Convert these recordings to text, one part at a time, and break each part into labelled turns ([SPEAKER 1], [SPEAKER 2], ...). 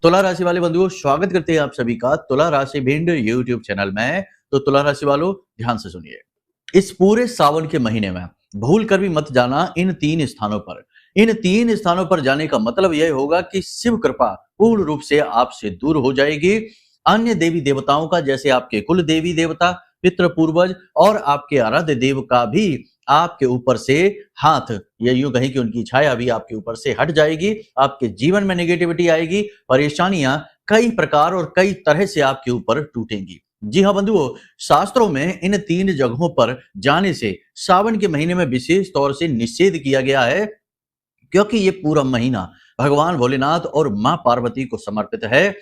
[SPEAKER 1] तुला राशि वाले बंधुओं, स्वागत करते हैं आप सभी का तुला राशि भिंड यूट्यूब चैनल में। तो तुला राशि वालों, ध्यान से सुनिए। इस पूरे सावन के महीने में भूल कर भी मत जाना इन तीन स्थानों पर। इन तीन स्थानों पर जाने का मतलब यह होगा कि शिव कृपा पूर्ण रूप से आपसे दूर हो जाएगी। अन्य देवी देवताओं का, जैसे आपके कुल देवी देवता, पितृ पूर्वज और आपके आराध्य देव का भी आपके ऊपर से हाथ, या यूं कहें कि उनकी छाया भी आपके ऊपर से हट जाएगी। आपके जीवन में नेगेटिविटी आएगी, परेशानियां कई प्रकार और कई तरह से आपके ऊपर टूटेंगी। जी हाँ बंधुओं, शास्त्रों में इन तीन जगहों पर जाने से सावन के महीने में विशेष तौर से निषेध किया गया है, क्योंकि ये पूरा महीना भगवान भोलेनाथ और मां पार्वती को समर्पित है।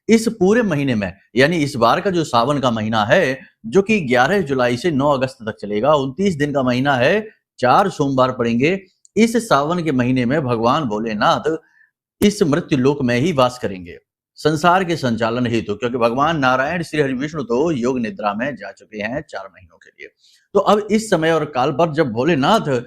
[SPEAKER 1] इस पूरे महीने में, यानी इस बार का जो सावन का महीना है, जो कि 11 जुलाई से 9 अगस्त तक चलेगा, 29 दिन का महीना है, 4 सोमवार पड़ेंगे। इस सावन के महीने में भगवान भोलेनाथ इस मृत्यु लोक में ही वास करेंगे, संसार के संचालन हेतु, क्योंकि भगवान नारायण श्री हरि विष्णु तो योग निद्रा में जा चुके हैं 4 महीनों के लिए। तो अब इस समय और काल पर जब भोलेनाथ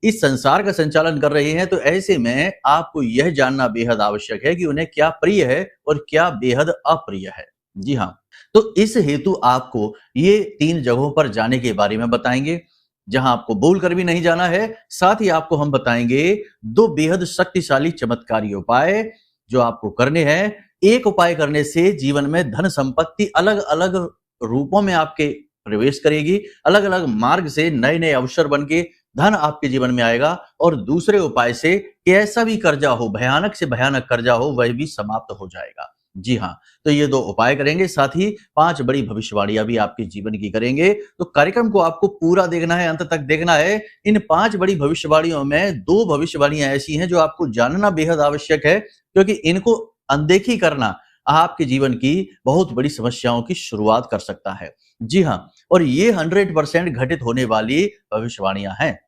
[SPEAKER 1] इस संसार का संचालन कर रहे हैं, तो ऐसे में आपको यह जानना बेहद आवश्यक है कि उन्हें क्या प्रिय है और क्या बेहद अप्रिय है। जी हाँ, तो इस हेतु आपको ये 3 जगहों पर जाने के बारे में बताएंगे, जहां आपको भूल कर भी नहीं जाना है। साथ ही आपको हम बताएंगे 2 बेहद शक्तिशाली चमत्कारी उपाय जो आपको करने हैं। एक उपाय करने से जीवन में धन संपत्ति अलग अलग रूपों में आपके प्रवेश करेगी, अलग अलग मार्ग से नए नए अवसर बन के धन आपके जीवन में आएगा। और दूसरे उपाय से कैसा भी कर्जा हो, भयानक से भयानक कर्जा हो, वह भी समाप्त हो जाएगा। जी हाँ, तो ये 2 उपाय करेंगे, साथ ही 5 बड़ी भविष्यवाणियां भी आपके जीवन की करेंगे। तो कार्यक्रम को आपको पूरा देखना है, अंत तक देखना है। इन 5 बड़ी भविष्यवाणियों में 2 भविष्यवाणियां ऐसी हैं जो आपको जानना बेहद आवश्यक है, क्योंकि इनको अनदेखी करना आपके जीवन की बहुत बड़ी समस्याओं की शुरुआत कर सकता है। जी हाँ, और ये 100% घटित होने वाली भविष्यवाणियां हैं,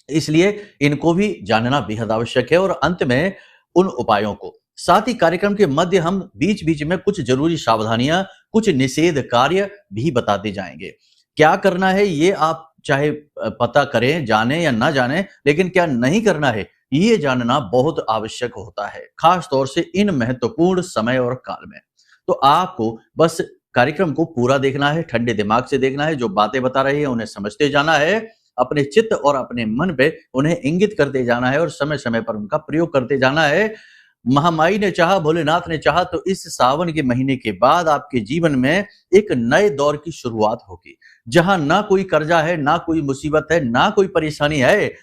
[SPEAKER 1] इसलिए इनको भी जानना बेहद आवश्यक है। और अंत में उन उपायों को, साथ ही कार्यक्रम के मध्य हम बीच बीच में कुछ जरूरी सावधानियां, कुछ निषेध कार्य भी बताते जाएंगे। क्या करना है ये आप चाहे पता करें, जाने या ना जाने, लेकिन क्या नहीं करना है ये जानना बहुत आवश्यक होता है, खास तौर से इन महत्वपूर्ण समय और काल में। तो आपको बस कार्यक्रम को पूरा देखना है, ठंडे दिमाग से देखना है। जो बातें बता रहे हैं उन्हें समझते जाना है, अपने चित्त और अपने मन पे उन्हें इंगित करते जाना है और समय समय पर उनका प्रयोग करते जाना है। महामाई ने चाहा, भोलेनाथ ने चाहा, तो इस सावन के महीने के बाद आपके जीवन में एक नए दौर की शुरुआत होगी, जहां ना कोई कर्जा है, ना कोई मुसीबत है, ना कोई परेशानी है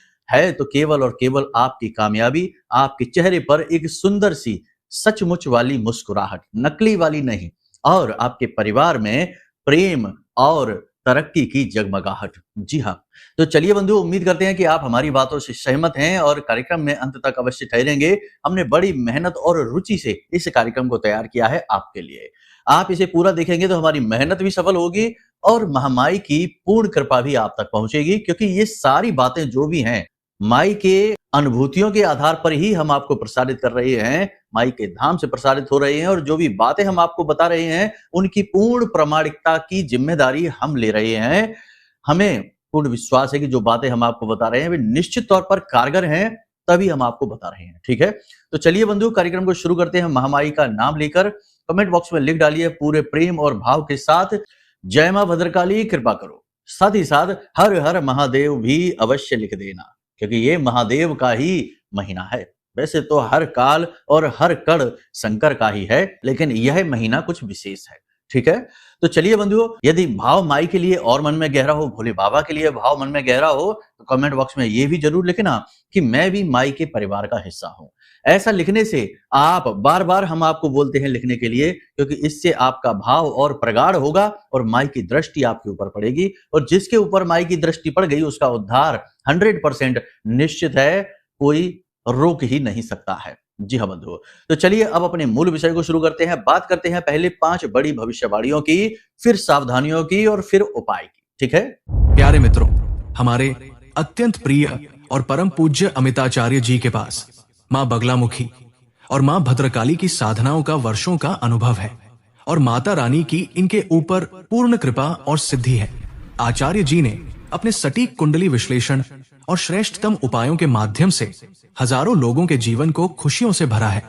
[SPEAKER 1] तो केवल और केवल आपकी कामयाबी। आपके चेहरे पर एक सुंदर सी सचमुच वाली मुस्कुराहट, नकली वाली नहीं, और आपके परिवार में प्रेम और तरक्की की जगमगाहट। जी हाँ, तो चलिए बंधु, उम्मीद करते हैं कि आप हमारी बातों से सहमत हैं और कार्यक्रम में अंत तक अवश्य ठहरेंगे। हमने बड़ी मेहनत और रुचि से इस कार्यक्रम को तैयार किया है आपके लिए। आप इसे पूरा देखेंगे तो हमारी मेहनत भी सफल होगी और महामाई की पूर्ण कृपा भी आप तक पहुंचेगी, क्योंकि ये सारी बातें जो भी हैं, माई के अनुभूतियों के आधार पर ही हम आपको प्रसारित कर रहे हैं, माई के धाम से प्रसारित हो रहे हैं। और जो भी बातें हम आपको बता रहे हैं, उनकी पूर्ण प्रामाणिकता की जिम्मेदारी हम ले रहे हैं। हमें पूर्ण विश्वास है कि जो बातें हम आपको बता रहे हैं वे निश्चित तौर पर कारगर हैं, तभी हम आपको बता रहे हैं। ठीक है, तो चलिए बंधु, कार्यक्रम को शुरू करते हैं। महामाई का नाम लेकर कमेंट बॉक्स में लिख डालिए पूरे प्रेम और भाव के साथ, जय मां भद्रकाली कृपा करो। साथ ही साथ हर हर महादेव भी अवश्य लिख देना, क्योंकि ये महादेव का ही महीना है। वैसे तो हर काल और हर कण शंकर का ही है, लेकिन यह महीना कुछ विशेष है। ठीक है, तो चलिए बंधुओं, यदि भाव माई के लिए और मन में गहरा हो, भोले बाबा के लिए भाव मन में गहरा हो, तो कमेंट बॉक्स में ये भी जरूर लिखना कि मैं भी माई के परिवार का हिस्सा हूं। ऐसा लिखने से आप बार बार, हम आपको बोलते हैं लिखने के लिए, क्योंकि इससे आपका भाव और प्रगाढ़ होगा और माई की दृष्टि आपके ऊपर पड़ेगी, और जिसके ऊपर माई की दृष्टि पड़ गई उसका उद्धार 100% निश्चित है, कोई रोक ही नहीं सकता है। जी हाँ बंधुओं, तो चलिए अब अपने मूल विषय को शुरू करते हैं। बात करते हैं पहले 5 बड़ी भविष्यवाणियों की, फिर सावधानियों की और फिर उपाय की। ठीक है
[SPEAKER 2] प्यारे मित्रों, हमारे अत्यंत प्रिय और परम पूज्य अमिताचार्य जी के पास मां बगलामुखी और मां भद्रकाली की साधनाओं का वर्षों का अनुभव है, और माता रानी की इनके ऊपर पूर्ण कृपा और सिद्धि है। आचार्य जी ने अपने सटीक कुंडली विश्लेषण और श्रेष्ठतम उपायों के माध्यम से हजारों लोगों के जीवन को खुशियों से भरा है।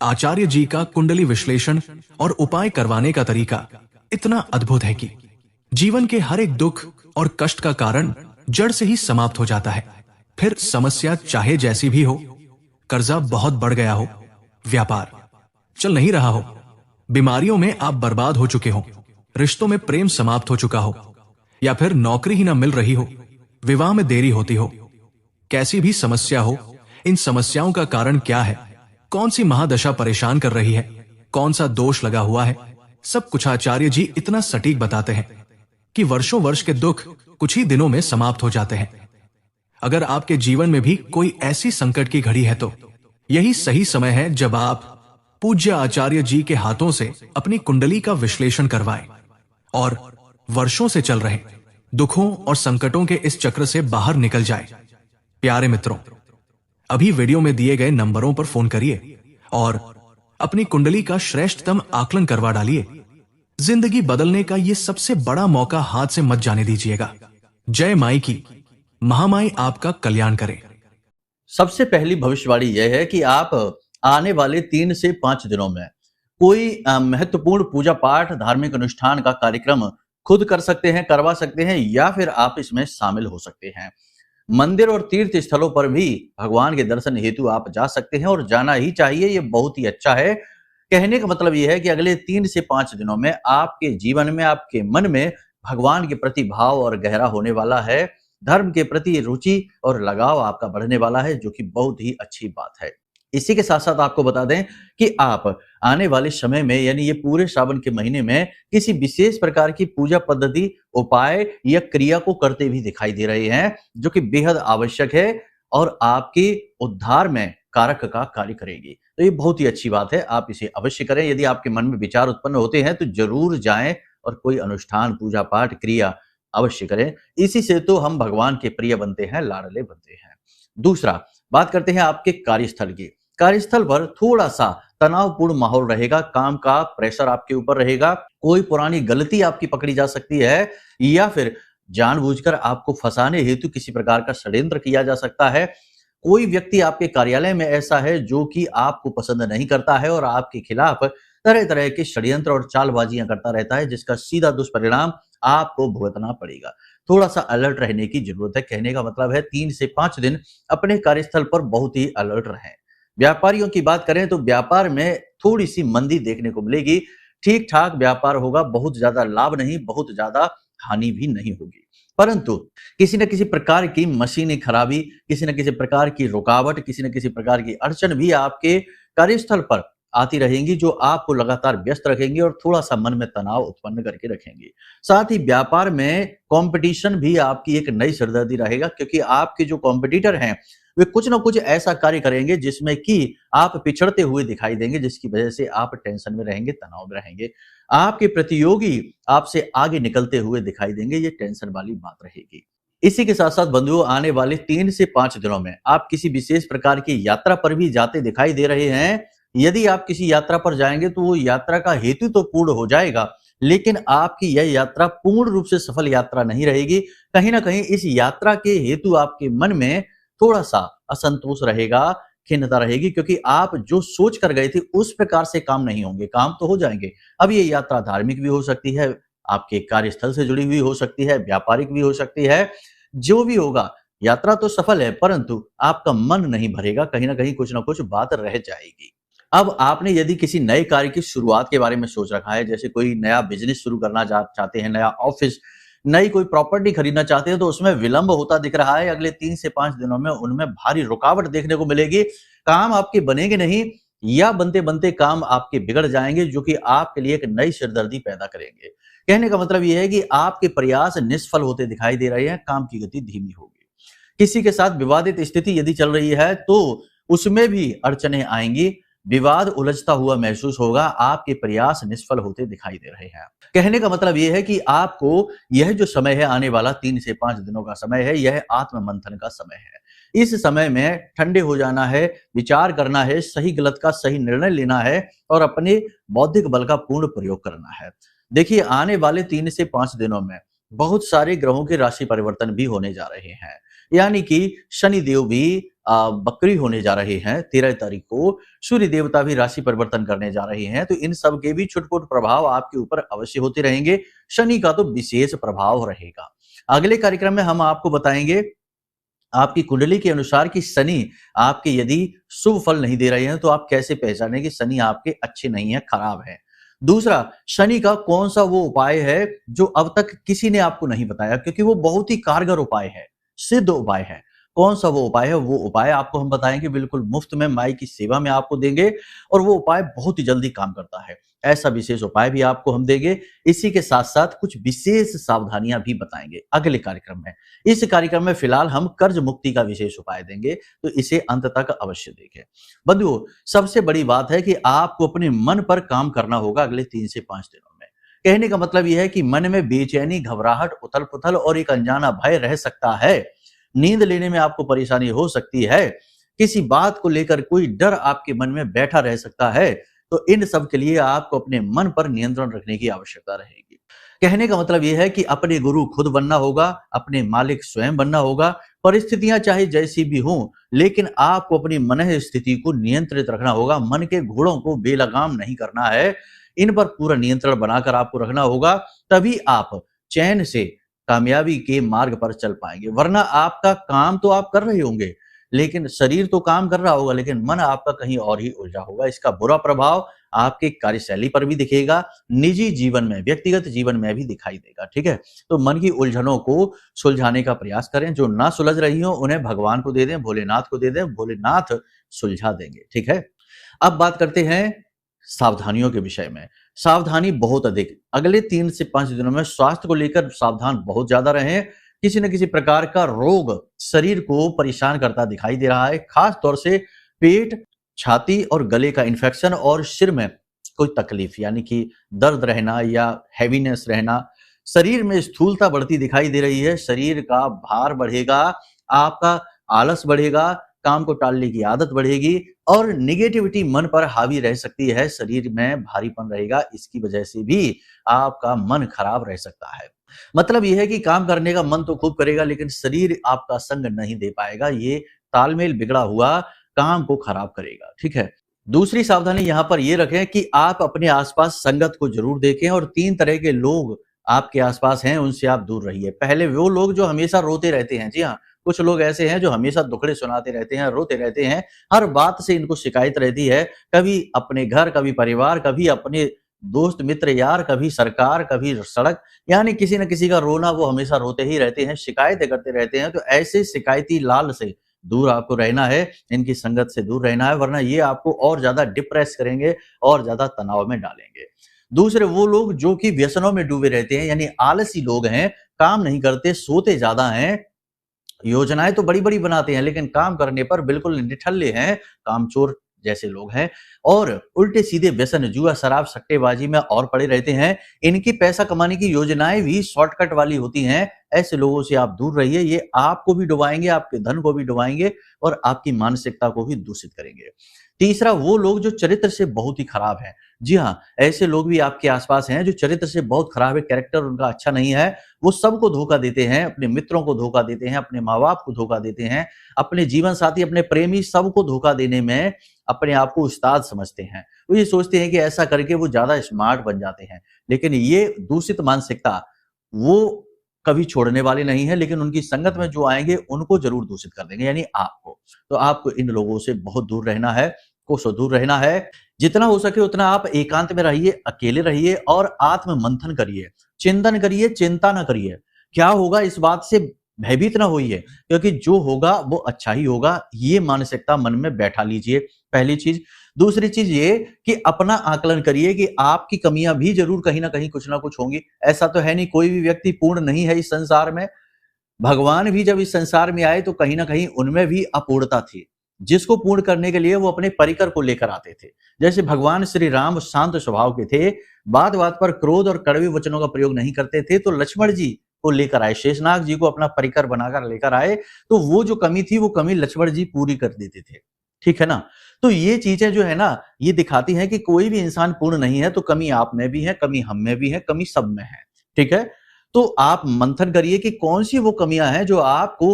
[SPEAKER 2] आचार्य जी का कुंडली विश्लेषण और उपाय करवाने का तरीका इतना अद्भुत है कि जीवन के हर एक दुख और कष्ट का कारण जड़ से ही समाप्त हो जाता है। फिर समस्या चाहे जैसी भी हो, कर्जा बहुत बढ़ गया हो, व्यापार चल नहीं रहा हो, बीमारियों में आप बर्बाद हो चुके हो, रिश्तों में प्रेम समाप्त हो चुका हो, या फिर नौकरी ही ना मिल रही हो, विवाह में देरी होती हो, कैसी भी समस्या हो, इन समस्याओं का कारण क्या है, कौन सी महादशा परेशान कर रही है, कौन सा दोष लगा हुआ है, सब कुछ आचार्य जी इतना सटीक बताते हैं कि वर्षों वर्ष के दुख कुछ ही दिनों में समाप्त हो जाते हैं। अगर आपके जीवन में भी कोई ऐसी संकट की घड़ी है तो यही सही समय है जब आप पूज्य आचार्य जी के हाथों से अपनी कुंडली का विश्लेषण करवाएं और वर्षों से चल रहे दुखों और संकटों के इस चक्र से बाहर निकल जाए। प्यारे मित्रों, अभी वीडियो में दिए गए नंबरों पर फोन करिए और अपनी कुंडली का श्रेष्ठतम आकलन करवा डालिए। जिंदगी बदलने का यह सबसे बड़ा मौका हाथ से मत जाने दीजिएगा। जय माई की, महामाई आपका कल्याण करे।
[SPEAKER 1] सबसे पहली भविष्यवाणी यह है कि आप आने वाले 3 से 5 दिनों में कोई महत्वपूर्ण पूजा पाठ, धार्मिक अनुष्ठान का कार्यक्रम खुद कर सकते हैं, करवा सकते हैं, या फिर आप इसमें शामिल हो सकते हैं। मंदिर और तीर्थ स्थलों पर भी भगवान के दर्शन हेतु आप जा सकते हैं और जाना ही चाहिए। ये बहुत ही अच्छा है। कहने का मतलब यह है कि अगले 3 से 5 दिनों में आपके जीवन में, आपके मन में भगवान के प्रति भाव और गहरा होने वाला है। धर्म के प्रति रुचि और लगाव आपका बढ़ने वाला है, जो कि बहुत ही अच्छी बात है। इसी के साथ साथ आपको बता दें कि आप आने वाले समय में, यानी ये पूरे श्रावण के महीने में, किसी विशेष प्रकार की पूजा पद्धति, उपाय या क्रिया को करते भी दिखाई दे रहे हैं, जो कि बेहद आवश्यक है और आपके उद्धार में कारक का कार्य करेगी। तो ये बहुत ही अच्छी बात है, आप इसे अवश्य करें। यदि आपके मन में विचार उत्पन्न होते हैं तो जरूर जाएं और कोई अनुष्ठान, पूजा पाठ, क्रिया अवश्य करें। इसी से तो हम भगवान के प्रिय बनते हैं, लाडले बनते हैं। दूसरा, बात करते हैं आपके कार्यस्थल की। कार्यस्थल पर थोड़ा सा तनावपूर्ण माहौल रहेगा, काम का प्रेशर आपके ऊपर रहेगा, कोई पुरानी गलती आपकी पकड़ी जा सकती है, या फिर जानबूझकर आपको फंसाने हेतु किसी प्रकार का षड्यंत्र किया जा सकता है। कोई व्यक्ति आपके कार्यालय में ऐसा है जो कि आपको पसंद नहीं करता है और आपके खिलाफ तरह तरह के षड्यंत्र और चालबाजियां करता रहता है, जिसका सीधा दुष्परिणाम आपको भुगतना पड़ेगा। थोड़ा सा अलर्ट रहने की जरूरत है। कहने का मतलब है 3 से 5 दिन अपने कार्यस्थल पर बहुत ही अलर्ट रहें। व्यापारियों की बात करें तो व्यापार में थोड़ी सी मंदी देखने को मिलेगी। ठीक ठाक व्यापार होगा, बहुत ज्यादा लाभ नहीं, बहुत ज्यादा हानि भी नहीं होगी। परंतु किसी न किसी प्रकार की मशीनी खराबी, किसी न किसी प्रकार की रुकावट, किसी न किसी प्रकार की अड़चन भी आपके कार्यस्थल पर आती रहेंगी, जो आपको लगातार व्यस्त रखेंगी और थोड़ा सा मन में तनाव उत्पन्न करके रखेंगी। साथ ही व्यापार में कंपटीशन भी आपकी एक नई सरदर्दी रहेगा, क्योंकि आपके जो कॉम्पिटिटर हैं वे कुछ ना कुछ ऐसा कार्य करेंगे जिसमें कि आप पिछड़ते हुए दिखाई देंगे, जिसकी वजह से आप टेंशन में रहेंगे, तनाव में रहेंगे। आपके प्रतियोगी आपसे आगे निकलते हुए दिखाई देंगे, ये टेंशन वाली बात रहेगी। इसी के साथ साथ बंधुओं, आने वाले 3 से 5 दिनों में आप किसी विशेष प्रकार की यात्रा पर भी जाते दिखाई दे रहे हैं। यदि आप किसी यात्रा पर जाएंगे तो वो यात्रा का हेतु तो पूर्ण हो जाएगा, लेकिन आपकी यह यात्रा पूर्ण रूप से सफल यात्रा नहीं रहेगी। कहीं ना कहीं इस यात्रा के हेतु आपके मन में थोड़ा सा असंतोष रहेगा, खिन्नता रहेगी, क्योंकि आप जो सोच कर गए थे उस प्रकार से काम नहीं होंगे। काम तो हो जाएंगे। अब ये यात्रा धार्मिक भी हो सकती है, आपके कार्यस्थल से जुड़ी हुई हो सकती है, व्यापारिक भी हो सकती है। जो भी होगा, यात्रा तो सफल है, परंतु आपका मन नहीं भरेगा, कहीं ना कुछ बात रह जाएगी। अब आपने यदि किसी नए कार्य की शुरुआत के बारे में सोच रखा है, जैसे कोई नया बिजनेस शुरू करना चाहते हैं, नया ऑफिस, नई कोई प्रॉपर्टी खरीदना चाहते हैं, तो उसमें विलंब होता दिख रहा है। अगले 3 से 5 दिनों में उनमें भारी रुकावट देखने को मिलेगी। काम आपके बनेंगे नहीं, या बनते बनते काम आपके बिगड़ जाएंगे, जो कि आपके लिए एक नई सिरदर्दी पैदा करेंगे। कहने का मतलब यह है कि आपके प्रयास निष्फल होते दिखाई दे रहे हैं, काम की गति धीमी होगी। किसी के साथ विवादित स्थिति यदि चल रही है तो उसमें भी अड़चने आएंगी, विवाद उलझता हुआ महसूस होगा, आपके प्रयास निष्फल होते दिखाई दे रहे हैं। कहने का मतलब यह है कि आपको यह जो समय है, आने वाला 3 से 5 दिनों का समय है, यह आत्म मंथन का समय है। इस समय में ठंडे हो जाना है, विचार करना है, सही गलत का सही निर्णय लेना है और अपने बौद्धिक बल का पूर्ण प्रयोग करना है। देखिए, आने वाले 3 से 5 दिनों में बहुत सारे ग्रहों के राशि परिवर्तन भी होने जा रहे हैं, यानी कि शनि देव भी बकरी होने जा रहे हैं 13 तारीख को, सूर्य देवता भी राशि परिवर्तन करने जा रहे हैं, तो इन सब के भी छुटपुट प्रभाव आपके ऊपर अवश्य होते रहेंगे। शनि का तो विशेष प्रभाव रहेगा। अगले कार्यक्रम में हम आपको बताएंगे आपकी कुंडली के अनुसार कि शनि आपके यदि शुभ फल नहीं दे रहे हैं तो आप कैसे पहचानें कि शनि आपके अच्छे नहीं है, खराब है। दूसरा, शनि का कौन सा वो उपाय है जो अब तक किसी ने आपको नहीं बताया, क्योंकि वो बहुत ही कारगर उपाय है, सिद्ध उपाय है। कौन सा वो उपाय है? वो उपाय आपको हम बताएंगे, बिल्कुल मुफ्त में माई की सेवा में आपको देंगे, और वो उपाय बहुत ही जल्दी काम करता है। ऐसा विशेष उपाय भी आपको हम देंगे। इसी के साथ साथ कुछ विशेष सावधानियां भी बताएंगे अगले कार्यक्रम में। इस कार्यक्रम में फिलहाल हम कर्ज मुक्ति का विशेष उपाय देंगे, तो इसे अंत तक अवश्य देखें। बंधुओं, सबसे बड़ी बात है कि आपको अपने मन पर काम करना होगा अगले 3 से 5 दिनों में। कहने का मतलब यह है कि मन में बेचैनी, घबराहट, उथल-पुथल और एक अनजाना भय रह सकता है। नींद लेने में आपको परेशानी हो सकती है। किसी बात को लेकर कोई डर आपके मन में बैठा रह सकता है। तो इन सब के लिए आपको अपने मन पर नियंत्रण रखने की आवश्यकता रहेगी। कहने का मतलब यह है कि अपने गुरु खुद बनना होगा, अपने मालिक स्वयं बनना होगा। परिस्थितियां चाहे जैसी भी हों, लेकिन आपको अपनी मन स्थिति को नियंत्रित रखना होगा। मन के घोड़ों को बेलगाम नहीं करना है, इन पर पूरा नियंत्रण बनाकर आपको रखना होगा। तभी आप चैन से कामयाबी के मार्ग पर चल पाएंगे। वरना आपका काम तो आप कर रहे होंगे, लेकिन शरीर तो काम कर रहा होगा, लेकिन मन आपका कहीं और ही उलझा होगा। इसका बुरा प्रभाव आपके कार्यशैली पर भी दिखेगा, निजी जीवन में, व्यक्तिगत जीवन में भी दिखाई देगा। ठीक है, तो मन की उलझनों को सुलझाने का प्रयास करें। जो ना सुलझ रही हो उन्हें भगवान को दे दें, भोलेनाथ को दे दें, भोलेनाथ सुलझा देंगे। ठीक है, अब बात करते हैं सावधानियों के विषय में। सावधानी बहुत अधिक अगले 3 से 5 दिनों में स्वास्थ्य को लेकर सावधान बहुत ज्यादा रहें। किसी न किसी प्रकार का रोग शरीर को परेशान करता दिखाई दे रहा है, खास तौर से पेट, छाती और गले का इन्फेक्शन, और सिर में कोई तकलीफ यानी कि दर्द रहना या हैवीनेस रहना। शरीर में स्थूलता बढ़ती दिखाई दे रही है, शरीर का भार बढ़ेगा, आपका आलस बढ़ेगा, काम को टालने की आदत बढ़ेगी, और निगेटिविटी मन पर हावी रह सकती है, शरीर में भारीपन रहेगा। इसकी वजह से भी आपका मन खराब रह सकता है। मतलब यह है कि काम करने का मन तो खूब करेगा, लेकिन शरीर आपका संग नहीं दे पाएगा। ये तालमेल बिगड़ा हुआ काम को खराब करेगा। ठीक है, दूसरी सावधानी यहाँ पर ये रखें कि आप अपने आसपास संगत को जरूर देखें, और 3 तरह के लोग आपके आसपास हैं, उनसे आप दूर रहिए। पहले वो लोग जो हमेशा रोते रहते हैं। जी हाँ, कुछ लोग ऐसे हैं जो हमेशा दुखड़े सुनाते रहते हैं, रोते रहते हैं, हर बात से इनको शिकायत रहती है। कभी अपने घर, कभी परिवार, कभी अपने दोस्त मित्र यार, कभी सरकार, कभी सड़क, यानी किसी न किसी का रोना वो हमेशा रोते ही रहते हैं, शिकायतें करते रहते हैं। तो ऐसे शिकायती लाल से दूर आपको रहना है, इनकी संगत से दूर रहना है, वरना ये आपको और ज्यादा डिप्रेस करेंगे और ज्यादा तनाव में डालेंगे। दूसरे वो लोग जो कि व्यसनों में डूबे रहते हैं, यानी आलसी लोग हैं, काम नहीं करते, सोते ज्यादा हैं, योजनाएं तो बड़ी बड़ी बनाते हैं, लेकिन काम करने पर बिल्कुल निठल्ले हैं, कामचोर जैसे लोग हैं, और उल्टे सीधे व्यसन, जुआ, शराब, सट्टेबाजी में और पड़े रहते हैं। इनकी पैसा कमाने की योजनाएं भी शॉर्टकट वाली होती हैं। ऐसे लोगों से आप दूर रहिए, ये आपको भी डुबाएंगे, आपके धन को भी डुबाएंगे, और आपकी मानसिकता को भी दूषित करेंगे। तीसरा, वो लोग जो चरित्र से बहुत ही खराब हैं। जी हाँ, ऐसे लोग भी आपके आसपास हैं जो चरित्र से बहुत खराब है, कैरेक्टर उनका अच्छा नहीं है। वो सबको धोखा देते हैं, अपने मित्रों को धोखा देते हैं, अपने माँ बाप को धोखा देते हैं, अपने जीवन साथी, अपने प्रेमी, सबको धोखा देने में अपने आप को उस्ताद समझते हैं। वो ये सोचते हैं कि ऐसा करके वो ज्यादा स्मार्ट बन जाते हैं, लेकिन ये दूषित मानसिकता वो कभी छोड़ने वाले नहीं है, लेकिन उनकी संगत में जो आएंगे उनको जरूर दूषित कर देंगे, यानी आपको। तो आपको इन लोगों से बहुत दूर रहना है, कोसों दूर रहना है। जितना हो सके उतना आप एकांत में रहिए, अकेले रहिए, और आत्म मंथन करिए, चिंतन करिए, चिंता ना करिए। क्या होगा इस बात से भयभीत ना होइए, क्योंकि जो होगा वो अच्छा ही होगा। ये मानसिकता मन में बैठा लीजिए, पहली चीज। दूसरी चीज ये कि अपना आकलन करिए कि आपकी कमियां भी जरूर कहीं ना कहीं कुछ ना कुछ होंगी। ऐसा तो है नहीं, कोई भी व्यक्ति पूर्ण नहीं है इस संसार में। भगवान भी जब इस संसार में आए तो कहीं ना कहीं उनमें भी अपूर्णता थी, जिसको पूर्ण करने के लिए वो अपने परिकर को लेकर आते थे। जैसे भगवान श्री राम शांत स्वभाव के थे, बात बात पर क्रोध और कड़वे वचनों का प्रयोग नहीं करते थे, तो लक्ष्मण जी को लेकर आए, शेषनाग जी को अपना परिकर बनाकर लेकर आए, तो वो जो कमी थी वो कमी लक्ष्मण जी पूरी कर देते थे। ठीक है ना। तो ये चीजें जो है ना, ये दिखाती हैं कि कोई भी इंसान पूर्ण नहीं है, तो कमी आप में भी है, कमी हम में भी है, कमी सब में है। ठीक है। तो आप मंथन करिए कि कौन सी वो कमियां हैं जो आपको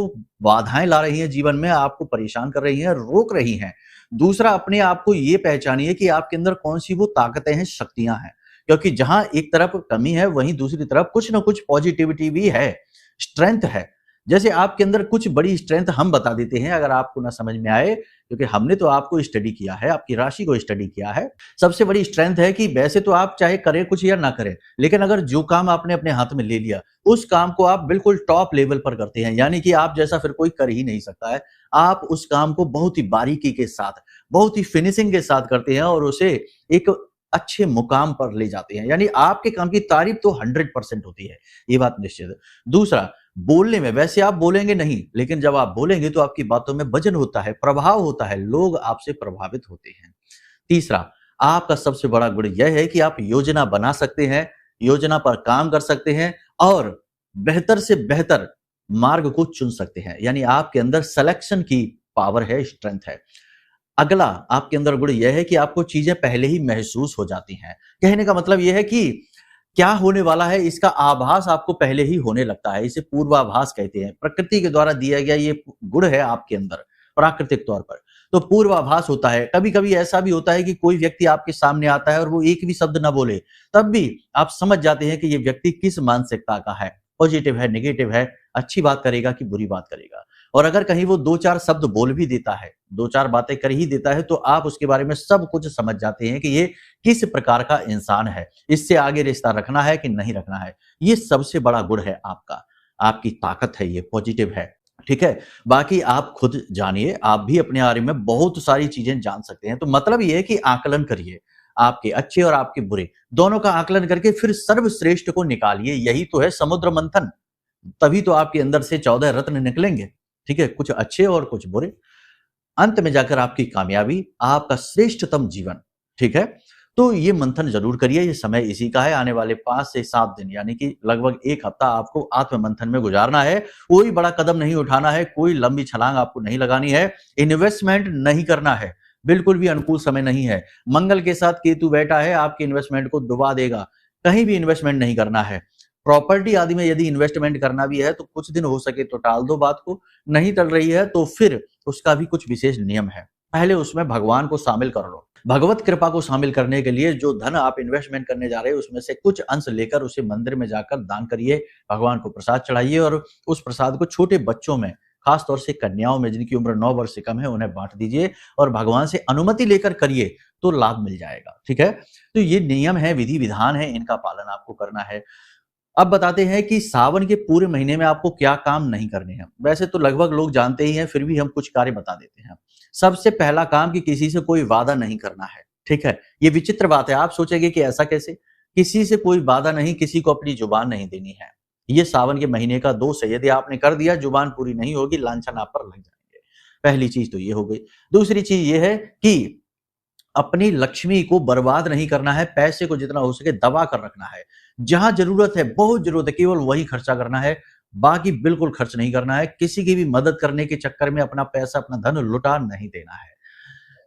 [SPEAKER 1] बाधाएं ला रही हैं जीवन में, आपको परेशान कर रही हैं, रोक रही हैं। दूसरा, अपने आप को ये पहचानिए कि आपके अंदर कौन सी वो ताकतें हैं, शक्तियां हैं, क्योंकि जहां एक तरफ कमी है वहीं दूसरी तरफ कुछ ना कुछ पॉजिटिविटी भी है, स्ट्रेंथ है। जैसे आपके अंदर कुछ बड़ी स्ट्रेंथ हम बता देते हैं, अगर आपको ना समझ में आए, क्योंकि हमने तो आपको स्टडी किया है, आपकी राशि को स्टडी किया है। सबसे बड़ी स्ट्रेंथ है कि वैसे तो आप चाहे करें कुछ या ना करें, लेकिन अगर जो काम आपने अपने हाथ में ले लिया, उस काम को आप बिल्कुल टॉप लेवल पर करते हैं, यानी कि आप जैसा फिर कोई कर ही नहीं सकता है। आप उस काम को बहुत ही बारीकी के साथ, बहुत ही फिनिशिंग के साथ करते हैं और उसे एक अच्छे मुकाम पर ले जाते हैं, यानी आपके काम की तारीफ तो 100% होती है, ये बात निश्चित है। दूसरा, बोलने में वैसे आप बोलेंगे नहीं, लेकिन जब आप बोलेंगे तो आपकी बातों में वजन होता है, प्रभाव होता है, लोग आपसे प्रभावित होते हैं। तीसरा, आपका सबसे बड़ा गुण यह है कि आप योजना बना सकते हैं, योजना पर काम कर सकते हैं और बेहतर से बेहतर मार्ग को चुन सकते हैं, यानी आपके अंदर सिलेक्शन की पावर है, स्ट्रेंथ है। अगला आपके अंदर गुण यह है कि आपको चीजें पहले ही महसूस हो जाती हैं। कहने का मतलब यह है कि क्या होने वाला है इसका आभास आपको पहले ही होने लगता है, इसे पूर्वाभास कहते हैं। प्रकृति के द्वारा दिया गया ये गुण है आपके अंदर प्राकृतिक तौर पर, तो पूर्वाभास होता है। कभी कभी ऐसा भी होता है कि कोई व्यक्ति आपके सामने आता है और वो एक भी शब्द ना बोले, तब भी आप समझ जाते हैं कि ये व्यक्ति किस मानसिकता का है, पॉजिटिव है, नेगेटिव है, अच्छी बात करेगा कि बुरी बात करेगा। और अगर कहीं वो 2-4 शब्द बोल भी देता है, 2-4 बातें कर ही देता है, तो आप उसके बारे में सब कुछ समझ जाते हैं कि ये किस प्रकार का इंसान है, इससे आगे रिश्ता रखना है कि नहीं रखना है। ये सबसे बड़ा गुण है आपका, आपकी ताकत है, ये पॉजिटिव है, ठीक है। बाकी आप खुद जानिए, आप भी अपने बारे में बहुत सारी चीजें जान सकते हैं। तो मतलब ये है कि आकलन करिए, आपके अच्छे और आपके बुरे दोनों का आकलन करके फिर सर्वश्रेष्ठ को निकालिए। यही तो है समुद्र मंथन, तभी तो आपके अंदर से 14 रत्न निकलेंगे, ठीक है, कुछ अच्छे और कुछ बुरे। अंत में जाकर आपकी कामयाबी, आपका श्रेष्ठतम जीवन, ठीक है। तो ये मंथन जरूर करिए, ये समय इसी का है। आने वाले 5 से 7 दिन यानी कि लगभग 1 हफ्ता आपको आत्म मंथन में गुजारना है। कोई बड़ा कदम नहीं उठाना है, कोई लंबी छलांग आपको नहीं लगानी है, इन्वेस्टमेंट नहीं करना है, बिल्कुल भी अनुकूल समय नहीं है। मंगल के साथ केतु बैठा है, आपके इन्वेस्टमेंट को डुबा देगा। कहीं भी इन्वेस्टमेंट नहीं करना है। प्रॉपर्टी आदि में यदि इन्वेस्टमेंट करना भी है तो कुछ दिन हो सके तो टाल दो बात को, नहीं टल रही है तो फिर उसका भी कुछ विशेष नियम है। पहले उसमें भगवान को शामिल कर लो। भगवत कृपा को शामिल करने के लिए जो धन आप इन्वेस्टमेंट करने जा रहे हैं उसमें से कुछ अंश लेकर उसे मंदिर में जाकर दान करिए, भगवान को प्रसाद चढ़ाइए और उस प्रसाद को छोटे बच्चों में, खास तौर से कन्याओं में जिनकी उम्र 9 वर्ष से कम है, उन्हें बांट दीजिए और भगवान से अनुमति लेकर करिए तो लाभ मिल जाएगा, ठीक है। तो ये नियम है, विधि विधान है, इनका पालन आपको करना है। अब बताते हैं कि सावन के पूरे महीने में आपको क्या काम नहीं करने हैं। वैसे तो लगभग लोग जानते ही हैं, फिर भी हम कुछ कार्य बता देते हैं। सबसे पहला काम कि किसी से कोई वादा नहीं करना है, ठीक है। ये विचित्र बात है, आप सोचेंगे कि ऐसा कैसे, किसी से कोई वादा नहीं, किसी को अपनी जुबान नहीं देनी है। ये सावन के महीने का दोष है, यदि आपने कर दिया जुबान पूरी नहीं होगी, लांछन आप पर लग जाएंगे। पहली चीज तो ये हो गई। दूसरी चीज ये है कि अपनी लक्ष्मी को बर्बाद नहीं करना है, पैसे को जितना हो सके दबा कर रखना है। जहां जरूरत है, बहुत जरूरत है, केवल वही खर्चा करना है, बाकी बिल्कुल खर्च नहीं करना है। किसी की भी मदद करने के चक्कर में अपना पैसा, अपना धन लुटा नहीं देना है।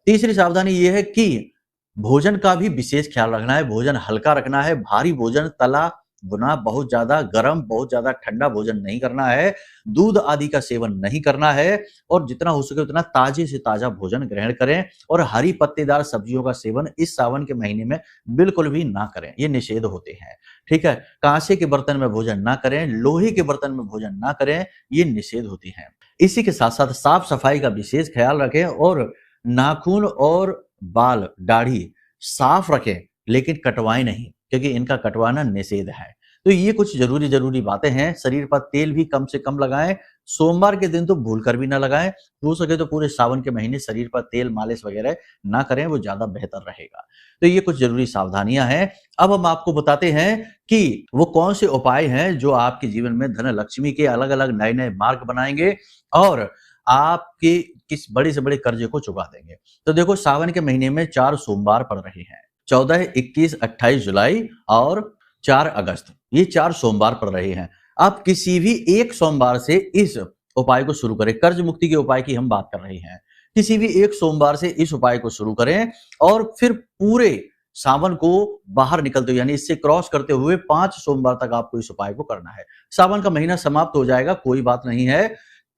[SPEAKER 1] तीसरी सावधानी यह है कि भोजन का भी विशेष ख्याल रखना है, भोजन हल्का रखना है, भारी भोजन, तला भुना, बहुत ज्यादा गर्म, बहुत ज्यादा ठंडा भोजन नहीं करना है, दूध आदि का सेवन नहीं करना है और जितना हो सके उतना ताजे से ताजा भोजन ग्रहण करें और हरी पत्तेदार सब्जियों का सेवन इस सावन के महीने में बिल्कुल भी ना करें, ये निषेध होते हैं, ठीक है। कांसे के बर्तन में भोजन ना करें, लोहे के बर्तन में भोजन ना करें, ये निषेध होती हैं। इसी के साथ साथ साफ सफाई का विशेष ख्याल रखें और नाखून और बाल, दाढ़ी साफ रखें, लेकिन कटवाएं नहीं, क्योंकि इनका कटवाना निषेध है। तो ये कुछ जरूरी बातें हैं। शरीर पर तेल भी कम से कम लगाएं, सोमवार के दिन तो भूलकर भी ना लगाएं। हो सके तो पूरे सावन के महीने शरीर पर तेल मालिश वगैरह ना करें, वो ज्यादा बेहतर रहेगा। तो ये कुछ जरूरी सावधानियां हैं। अब हम आपको बताते हैं कि वो कौन से उपाय हैं जो आपके जीवन में धन लक्ष्मी के अलग अलग नए नए मार्ग बनाएंगे और आपके किस बड़े से बड़े कर्जे को चुका देंगे। तो देखो, सावन के महीने में 4 सोमवार पड़ रहे हैं, 14, 21, 28 जुलाई और 4 अगस्त, ये 4 सोमवार पड़ रहे हैं। आप किसी भी एक सोमवार से इस उपाय को शुरू करें। कर्ज मुक्ति के उपाय की हम बात कर रहे हैं। किसी भी एक सोमवार से इस उपाय को शुरू करें और फिर पूरे सावन को बाहर निकलते हुए यानी इससे क्रॉस करते हुए 5 सोमवार तक आपको इस उपाय को करना है। सावन का महीना समाप्त हो जाएगा, कोई बात नहीं है,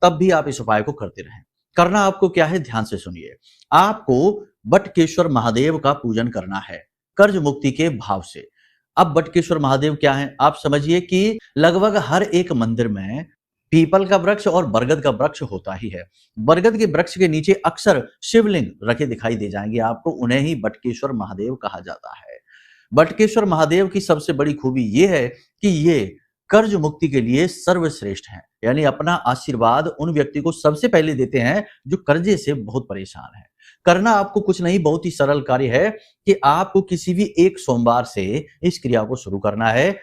[SPEAKER 1] तब भी आप इस उपाय को करते रहें। करना आपको क्या है, ध्यान से सुनिए। आपको बटकेश्वर महादेव का पूजन करना है कर्ज मुक्ति के भाव से। अब बटकेश्वर महादेव क्या है, आप समझिए कि लगभग हर एक मंदिर में पीपल का वृक्ष और बरगद का वृक्ष होता ही है। बरगद के वृक्ष के नीचे अक्सर शिवलिंग रखे दिखाई दे जाएंगे आपको, उन्हें ही बटकेश्वर महादेव कहा जाता है। बटकेश्वर महादेव की सबसे बड़ी खूबी ये है कि ये कर्ज मुक्ति के लिए सर्वश्रेष्ठ हैं, यानी अपना आशीर्वाद उन व्यक्ति को सबसे पहले देते हैं जो कर्जे से बहुत परेशान है। करना आपको कुछ नहीं, बहुत ही सरल कार्य है कि आपको किसी भी एक सोमवार से इस क्रिया को शुरू करना है।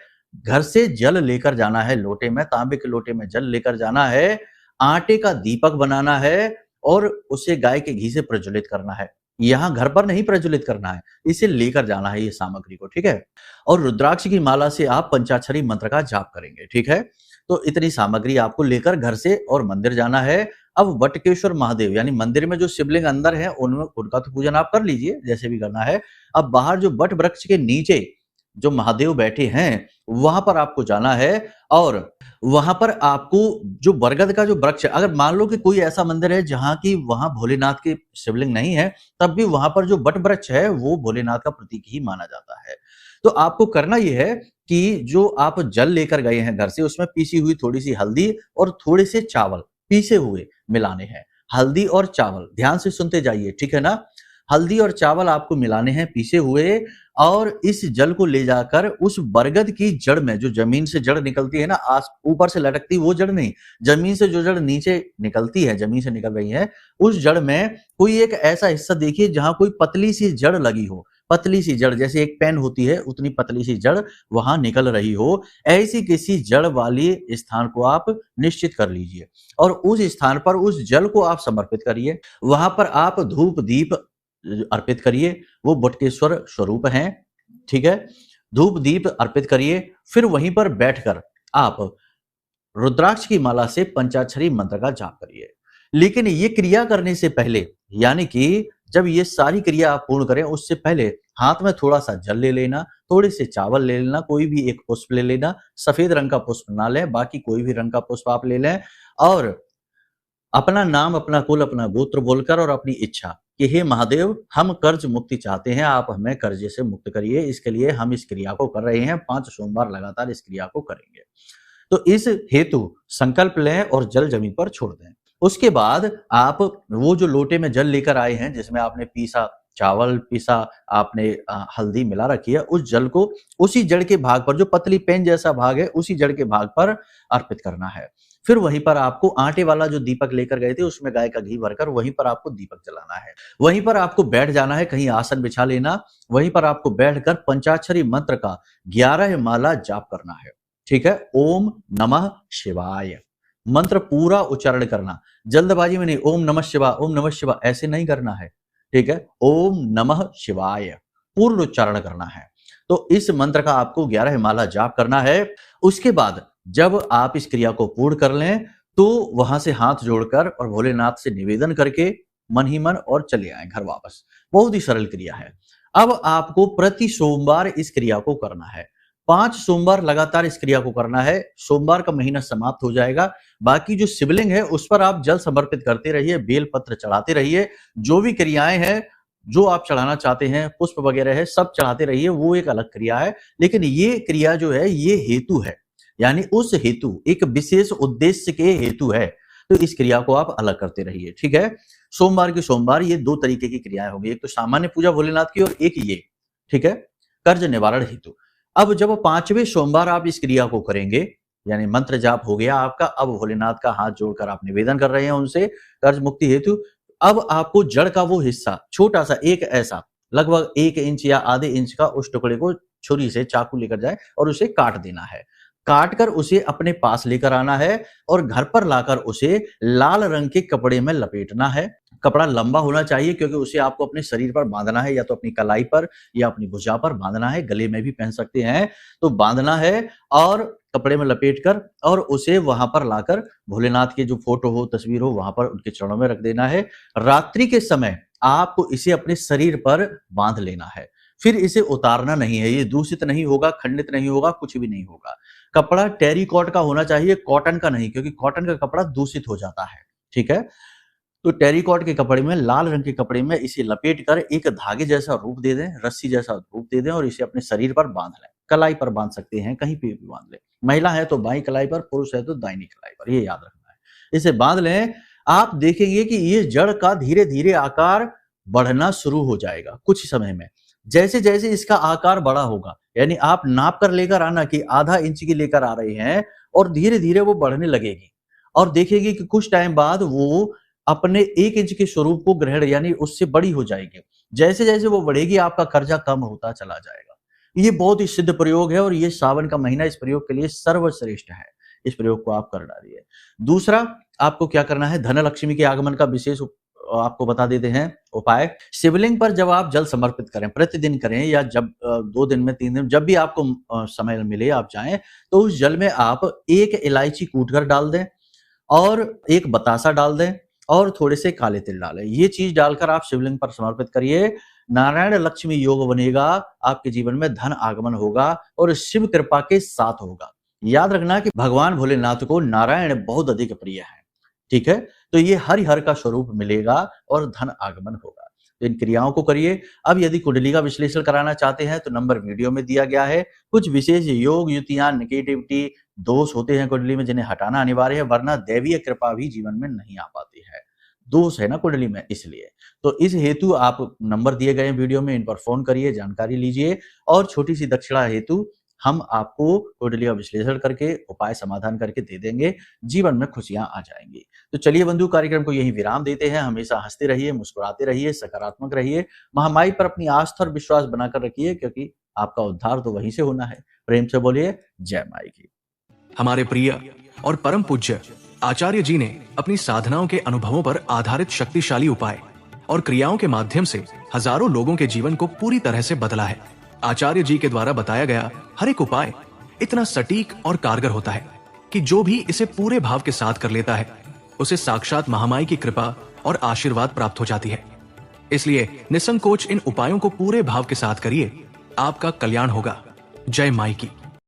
[SPEAKER 1] घर से जल लेकर जाना है, लोटे में, तांबे के लोटे में जल लेकर जाना है, आटे का दीपक बनाना है और उसे गाय के घी से प्रज्वलित करना है। यहाँ घर पर नहीं प्रज्वलित करना है, इसे लेकर जाना है ये सामग्री को, ठीक है। और रुद्राक्ष की माला से आप पंचाक्षरी मंत्र का जाप करेंगे, ठीक है। तो इतनी सामग्री आपको लेकर घर से और मंदिर जाना है। अब बटकेश्वर महादेव यानी मंदिर में जो शिवलिंग अंदर है उनका तो पूजन आप कर लीजिए, जैसे भी करना है। अब बाहर जो बट वृक्ष के नीचे जो महादेव बैठे हैं वहां पर आपको जाना है और वहां पर आपको जो बरगद का जो वृक्ष है, अगर मान लो कि कोई ऐसा मंदिर है जहां की वहां भोलेनाथ के शिवलिंग नहीं है, तब भी वहां पर जो बट वृक्ष है वो भोलेनाथ का प्रतीक ही माना जाता है। तो आपको करना यह है कि जो आप जल लेकर गए हैं घर से, उसमें पीसी हुई थोड़ी सी हल्दी और थोड़े से चावल पीसे हुए मिलाने हैं। हल्दी और चावल, ध्यान से सुनते जाइए, ठीक है ना। हल्दी और चावल आपको मिलाने हैं पीसे हुए, और इस जल को ले जाकर उस बरगद की जड़ में, जो जमीन से जड़ निकलती है ना, आस ऊपर से लटकती वो जड़ नहीं, जमीन से जो जड़ नीचे निकलती है, जमीन से निकल रही है, उस जड़ में कोई एक ऐसा हिस्सा देखिए जहां कोई पतली सी जड़ लगी हो, पतली सी जड़, जैसे एक पेन होती है उतनी पतली सी जड़ वहां निकल रही हो, ऐसी किसी जड़ वाली स्थान को आप निश्चित कर लीजिए और उस स्थान पर उस जल को आप समर्पित करिए। वहां पर आप धूप दीप अर्पित करिए, वो बटकेश्वर स्वरूप हैं, ठीक है। धूप दीप अर्पित करिए, फिर वहीं पर बैठकर आप रुद्राक्ष की माला से पंचाक्षरी मंत्र का जाप करिए। लेकिन ये क्रिया करने से पहले, यानी कि जब ये सारी क्रिया आप पूर्ण करें उससे पहले हाथ में थोड़ा सा जल ले लेना, थोड़े से चावल ले लेना, कोई भी एक पुष्प ले लेना, सफेद रंग का पुष्प ना लें, बाकी कोई भी रंग का पुष्प आप ले लें, और अपना नाम, अपना कुल, अपना गोत्र बोलकर और अपनी इच्छा कि हे महादेव, हम कर्ज मुक्ति चाहते हैं, आप हमें कर्जे से मुक्त करिए, इसके लिए हम इस क्रिया को कर रहे हैं, 5 सोमवार लगातार इस क्रिया को करेंगे। तो इस हेतु संकल्प लें और जल जमीन पर छोड़ दें। उसके बाद आप वो जो लोटे में जल लेकर आए हैं, जिसमें आपने पीसा चावल, पीसा आपने हल्दी मिला रखी है, उस जल को उसी जड़ के भाग पर, जो पतली पेन जैसा भाग है, उसी जड़ के भाग पर अर्पित करना है। फिर वहीं पर आपको आटे वाला जो दीपक लेकर गए थे, उसमें गाय का घी भरकर वहीं पर आपको दीपक जलाना है। वहीं पर आपको बैठ जाना है, कहीं आसन बिछा लेना, वहीं पर आपको बैठकर पंचाक्षरी मंत्र का 11 माला जाप करना है, ठीक है। ओम नमः शिवाय मंत्र पूरा उच्चारण करना, जल्दबाजी में नहीं, ओम नमः शिवाय, ओम नमः शिवाय ऐसे नहीं करना है, ठीक है। ओम नमः शिवाय पूर्ण उच्चारण करना है। तो इस मंत्र का आपको 11 माला जाप करना है। उसके बाद जब आप इस क्रिया को पूर्ण कर लें तो वहां से हाथ जोड़कर और भोलेनाथ से निवेदन करके मन ही मन और चले आए घर वापस। बहुत ही सरल क्रिया है। अब आपको प्रति सोमवार इस क्रिया को करना है, 5 सोमवार लगातार इस क्रिया को करना है। सोमवार का महीना समाप्त हो जाएगा, बाकी जो शिवलिंग है उस पर आप जल समर्पित करते रहिए, बेल पत्र चढ़ाते रहिए, जो भी क्रियाएं हैं जो आप चढ़ाना चाहते हैं, पुष्प वगैरह है, सब चढ़ाते रहिए, वो एक अलग क्रिया है। लेकिन ये क्रिया जो है ये हेतु है, यानी उस हेतु, एक विशेष उद्देश्य के हेतु है, तो इस क्रिया को आप अलग करते रहिए, ठीक है। सोमवार के सोमवार ये 2 तरीके की क्रियाएं होंगी, एक तो सामान्य पूजा भोलेनाथ की और एक ये, ठीक है, कर्ज निवारण हेतु। अब जब 5वें सोमवार आप इस क्रिया को करेंगे, यानी मंत्र जाप हो गया आपका, अब भोलेनाथ का हाथ जोड़कर आप निवेदन कर रहे हैं उनसे कर्ज मुक्ति हेतु। अब आपको जड़ का वो हिस्सा छोटा सा, एक ऐसा लगभग 1 इंच या आधे इंच का, उस टुकड़े को छुरी से, चाकू लेकर जाए और उसे काट देना है। काटकर उसे अपने पास लेकर आना है और घर पर लाकर उसे लाल रंग के कपड़े में लपेटना है। कपड़ा लंबा होना चाहिए क्योंकि उसे आपको अपने शरीर पर बांधना है, या तो अपनी कलाई पर या अपनी भुजा पर बांधना है, गले में भी पहन सकते हैं, तो बांधना है और कपड़े में लपेटकर और उसे वहां पर लाकर भोलेनाथ के जो फोटो हो, तस्वीर हो, वहां पर उनके चरणों में रख देना है। रात्रि के समय आपको इसे अपने शरीर पर बांध लेना है। फिर इसे उतारना नहीं है, ये दूषित नहीं होगा, खंडित नहीं होगा, कुछ भी नहीं होगा। कपड़ा टेरिकॉट का होना चाहिए, कॉटन का नहीं, क्योंकि कॉटन का कपड़ा दूषित हो जाता है, ठीक है। तो टेरिकॉट के कपड़े में, लाल रंग के कपड़े में इसे लपेट कर एक धागे जैसा रूप दे दें, रस्सी जैसा रूप दे दें और इसे अपने शरीर पर बांध लें। कलाई पर बांध सकते हैं, कहीं पे भी बांध लें। महिला है तो बाईं कलाई पर, पुरुष है तो दाहिनी कलाई पर, ये याद रखना है। इसे बांध लें, आप देखेंगे कि ये जड़ का धीरे धीरे आकार बढ़ना शुरू हो जाएगा कुछ समय में। जैसे जैसे इसका आकार बड़ा होगा, यानी आप नाप कर लेकर आना कि आधा इंच की लेकर आ रहे हैं और धीरे धीरे वो बढ़ने लगेगी और देखेंगे कि कुछ टाइम बाद वो अपने 1 इंच के स्वरूप को ग्रहण यानी उससे बड़ी हो जाएगी। जैसे जैसे वो बढ़ेगी आपका कर्जा कम होता चला जाएगा। ये बहुत ही सिद्ध प्रयोग है और ये सावन का महीना इस प्रयोग के लिए सर्वश्रेष्ठ है। इस प्रयोग को आप कर डालिए। दूसरा, आपको क्या करना है, धनलक्ष्मी के आगमन का विशेष आपको बता देते हैं उपाय। शिवलिंग पर जब आप जल समर्पित करें, प्रतिदिन करें या जब 2 दिन में 3 दिन, जब भी आपको समय मिले आप जाएं, तो उस जल में आप 1 इलायची कूटकर डाल दें और 1 बतासा डाल दें और थोड़े से काले तिल डालें। ये चीज डालकर आप शिवलिंग पर समर्पित करिए। नारायण लक्ष्मी योग बनेगा, आपके जीवन में धन आगमन होगा और शिव कृपा के साथ होगा। याद रखना कि भगवान भोलेनाथ को नारायण बहुत अधिक प्रिय है, ठीक है। तो ये हरिहर का स्वरूप मिलेगा और धन आगमन होगा। तो इन क्रियाओं को करिए। अब यदि कुंडली का विश्लेषण कराना चाहते हैं तो नंबर वीडियो में दिया गया है। कुछ विशेष योग, युतियां, नेगेटिविटी, दोष होते हैं कुंडली में जिन्हें हटाना अनिवार्य है, वरना दैवीय कृपा भी जीवन में नहीं आ पाती है। दोष है ना कुंडली में, इसलिए। तो इस हेतु आप नंबर दिए गए वीडियो में, इन पर फोन करिए, जानकारी लीजिए और छोटी सी दक्षिणा हेतु हम आपको कुंडली का विश्लेषण करके उपाय समाधान करके दे देंगे। जीवन में खुशियां आ जाएंगी। तो चलिए बंधु, कार्यक्रम को यही विराम देते हैं। हमेशा हंसते रहिए, मुस्कुराते रहिए, सकारात्मक रहिए। महामाई पर अपनी आस्था और विश्वास बनाकर रखिए, क्योंकि आपका उद्धार तो वहीं से होना है। प्रेम से बोलिए जय माई की।
[SPEAKER 2] हमारे प्रिय और परम पूज्य आचार्य जी ने अपनी साधनाओं के अनुभवों पर आधारित शक्तिशाली उपाय और क्रियाओं के माध्यम से हजारों लोगों के जीवन को पूरी तरह से बदला है। आचार्य जी के द्वारा बताया गया हर एक उपाय इतना सटीक और कारगर होता है कि जो भी इसे पूरे भाव के साथ कर लेता है, उसे साक्षात महामाई की कृपा और आशीर्वाद प्राप्त हो जाती है। इसलिए निसंकोच इन उपायों को पूरे भाव के साथ करिए, आपका कल्याण होगा। जय माई की।